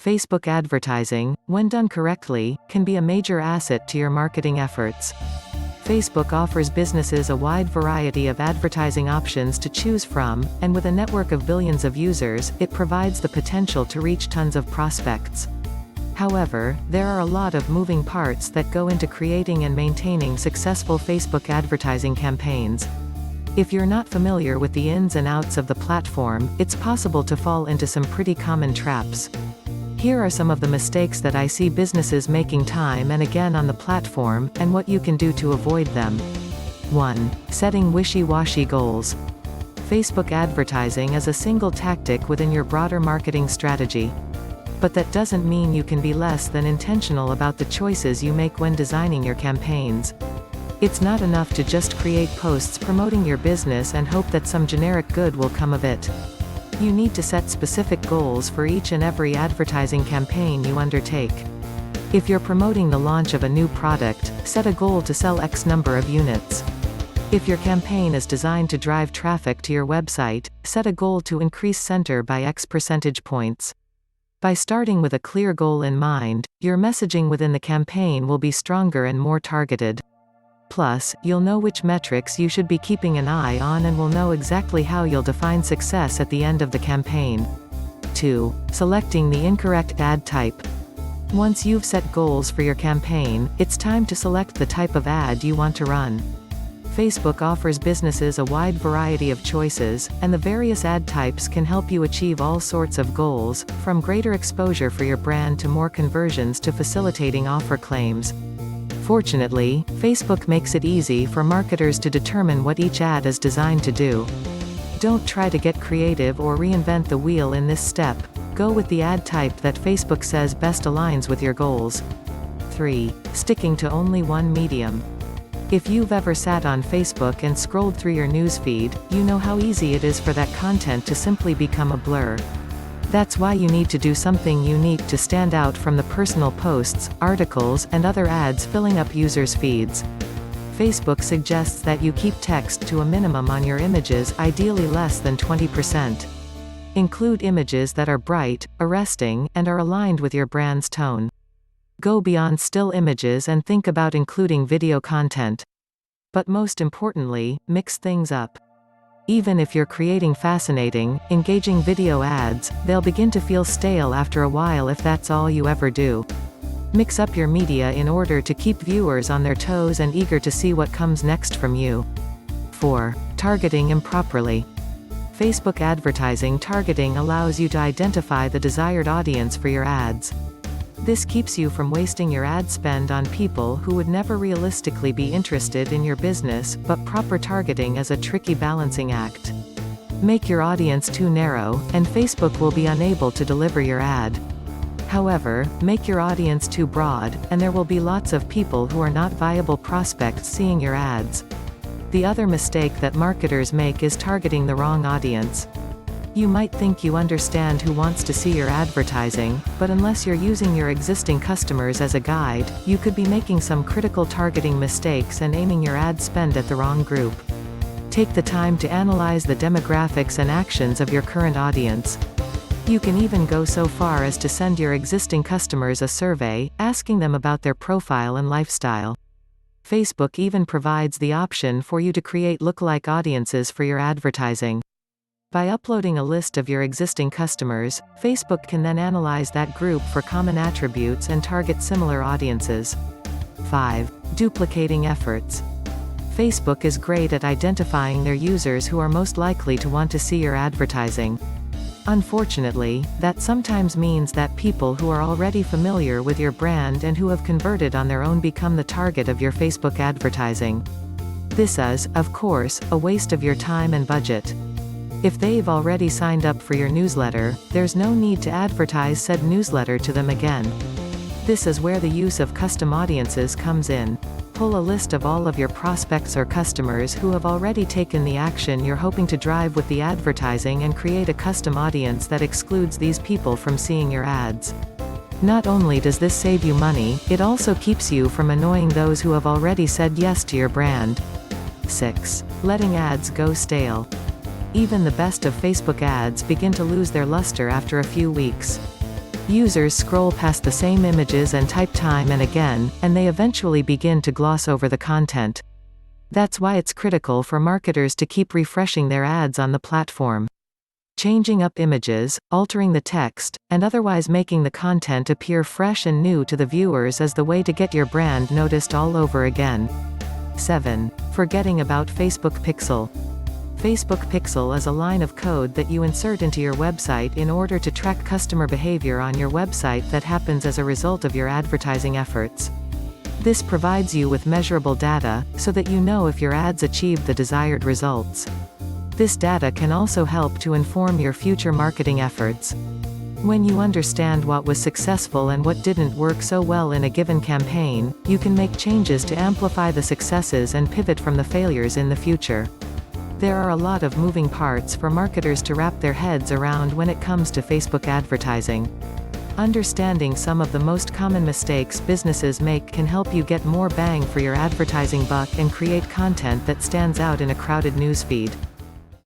Facebook advertising, when done correctly, can be a major asset to your marketing efforts. Facebook offers businesses a wide variety of advertising options to choose from, and with a network of billions of users, it provides the potential to reach tons of prospects. However, there are a lot of moving parts that go into creating and maintaining successful Facebook advertising campaigns. If you're not familiar with the ins and outs of the platform, it's possible to fall into some pretty common traps. Here are some of the mistakes that I see businesses making time and again on the platform, and what you can do to avoid them. 1. Setting wishy-washy goals. Facebook advertising is a single tactic within your broader marketing strategy. But that doesn't mean you can be less than intentional about the choices you make when designing your campaigns. It's not enough to just create posts promoting your business and hope that some generic good will come of it. You need to set specific goals for each and every advertising campaign you undertake. If you're promoting the launch of a new product, set a goal to sell X number of units. If your campaign is designed to drive traffic to your website, set a goal to increase center by X percentage points. By starting with a clear goal in mind, your messaging within the campaign will be stronger and more targeted. Plus, you'll know which metrics you should be keeping an eye on and will know exactly how you'll define success at the end of the campaign. 2. Selecting the incorrect ad type. Once you've set goals for your campaign, it's time to select the type of ad you want to run. Facebook offers businesses a wide variety of choices, and the various ad types can help you achieve all sorts of goals, from greater exposure for your brand to more conversions to facilitating offer claims. Fortunately, Facebook makes it easy for marketers to determine what each ad is designed to do. Don't try to get creative or reinvent the wheel in this step. Go with the ad type that Facebook says best aligns with your goals. 3. Sticking to only one medium. If you've ever sat on Facebook and scrolled through your newsfeed, you know how easy it is for that content to simply become a blur. That's why you need to do something unique to stand out from the personal posts, articles, and other ads filling up users' feeds. Facebook suggests that you keep text to a minimum on your images, ideally less than 20%. Include images that are bright, arresting, and are aligned with your brand's tone. Go beyond still images and think about including video content. But most importantly, mix things up. Even if you're creating fascinating, engaging video ads, they'll begin to feel stale after a while if that's all you ever do. Mix up your media in order to keep viewers on their toes and eager to see what comes next from you. 4. Targeting improperly. Facebook advertising targeting allows you to identify the desired audience for your ads. This keeps you from wasting your ad spend on people who would never realistically be interested in your business, but proper targeting is a tricky balancing act. Make your audience too narrow, and Facebook will be unable to deliver your ad. However, make your audience too broad, and there will be lots of people who are not viable prospects seeing your ads. The other mistake that marketers make is targeting the wrong audience. You might think you understand who wants to see your advertising, but unless you're using your existing customers as a guide, you could be making some critical targeting mistakes and aiming your ad spend at the wrong group. Take the time to analyze the demographics and actions of your current audience. You can even go so far as to send your existing customers a survey, asking them about their profile and lifestyle. Facebook even provides the option for you to create lookalike audiences for your advertising. By uploading a list of your existing customers, Facebook can then analyze that group for common attributes and target similar audiences. 5. Duplicating efforts. Facebook is great at identifying their users who are most likely to want to see your advertising. Unfortunately, that sometimes means that people who are already familiar with your brand and who have converted on their own become the target of your Facebook advertising. This is, of course, a waste of your time and budget. If they've already signed up for your newsletter, there's no need to advertise said newsletter to them again. This is where the use of custom audiences comes in. Pull a list of all of your prospects or customers who have already taken the action you're hoping to drive with the advertising and create a custom audience that excludes these people from seeing your ads. Not only does this save you money, it also keeps you from annoying those who have already said yes to your brand. 6. Letting ads go stale. Even the best of Facebook ads begin to lose their luster after a few weeks. Users scroll past the same images and type time and again, and they eventually begin to gloss over the content. That's why it's critical for marketers to keep refreshing their ads on the platform. Changing up images, altering the text, and otherwise making the content appear fresh and new to the viewers is the way to get your brand noticed all over again. 7. Forgetting about Facebook Pixel. Facebook Pixel is a line of code that you insert into your website in order to track customer behavior on your website that happens as a result of your advertising efforts. This provides you with measurable data, so that you know if your ads achieve the desired results. This data can also help to inform your future marketing efforts. When you understand what was successful and what didn't work so well in a given campaign, you can make changes to amplify the successes and pivot from the failures in the future. There are a lot of moving parts for marketers to wrap their heads around when it comes to Facebook advertising. Understanding some of the most common mistakes businesses make can help you get more bang for your advertising buck and create content that stands out in a crowded newsfeed.